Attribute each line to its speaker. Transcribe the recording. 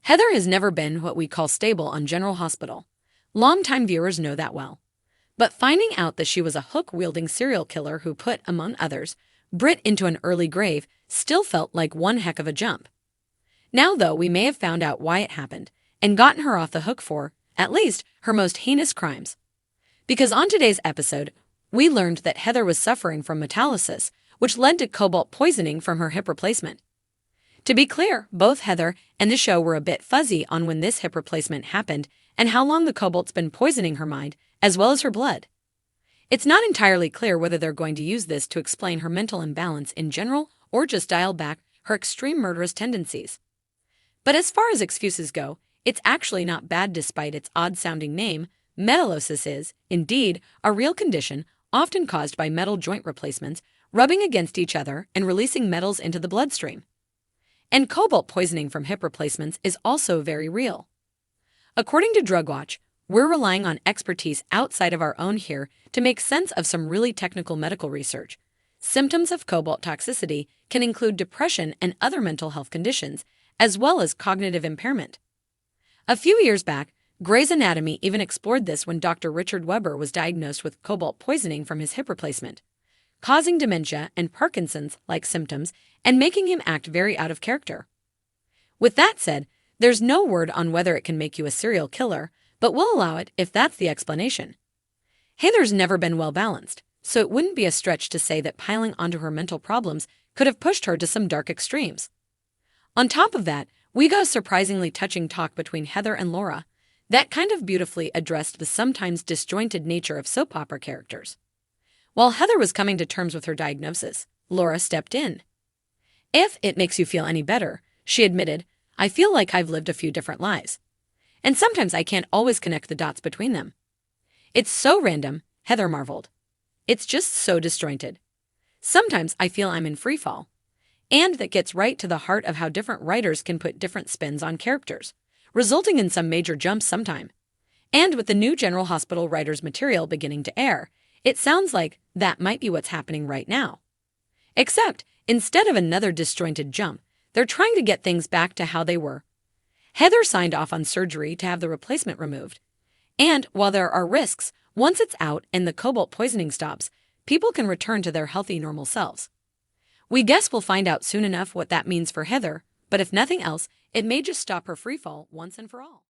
Speaker 1: Heather has never been what we call stable on General Hospital. Longtime viewers know that well. But finding out that she was a hook-wielding serial killer who put, among others, Britt into an early grave still felt like one heck of a jump. Now, though, we may have found out why it happened and gotten her off the hook for, at least, her most heinous crimes. Because on today's episode, we learned that Heather was suffering from metallosis, which led to cobalt poisoning from her hip replacement. To be clear, both Heather and the show were a bit fuzzy on when this hip replacement happened and how long the cobalt's been poisoning her mind, as well as her blood. It's not entirely clear whether they're going to use this to explain her mental imbalance in general or just dial back her extreme murderous tendencies. But as far as excuses go, it's actually not bad despite its odd-sounding name. Metallosis is, indeed, a real condition often caused by metal joint replacements rubbing against each other and releasing metals into the bloodstream. And cobalt poisoning from hip replacements is also very real. According to DrugWatch, we're relying on expertise outside of our own here to make sense of some really technical medical research. Symptoms of cobalt toxicity can include depression and other mental health conditions, as well as cognitive impairment. A few years back, Grey's Anatomy even explored this when Dr. Richard Weber was diagnosed with cobalt poisoning from his hip replacement, causing dementia and Parkinson's-like symptoms and making him act very out of character. With that said, there's no word on whether it can make you a serial killer, but we'll allow it if that's the explanation. Heather's never been well balanced, so it wouldn't be a stretch to say that piling onto her mental problems could have pushed her to some dark extremes. On top of that, we got a surprisingly touching talk between Heather and Laura that kind of beautifully addressed the sometimes disjointed nature of soap opera characters. While Heather was coming to terms with her diagnosis, Laura stepped in. "If it makes you feel any better," she admitted, "I feel like I've lived a few different lives. And sometimes I can't always connect the dots between them." "It's so random," Heather marveled. "It's just so disjointed. Sometimes I feel I'm in free fall." And that gets right to the heart of how different writers can put different spins on characters, resulting in some major jumps sometime. And with the new General Hospital writers' material beginning to air, it sounds like that might be what's happening right now. Except, instead of another disjointed jump, they're trying to get things back to how they were. Heather signed off on surgery to have the replacement removed. And while there are risks, once it's out and the cobalt poisoning stops, people can return to their healthy, normal selves. We guess we'll find out soon enough what that means for Heather, but if nothing else, it may just stop her freefall once and for all.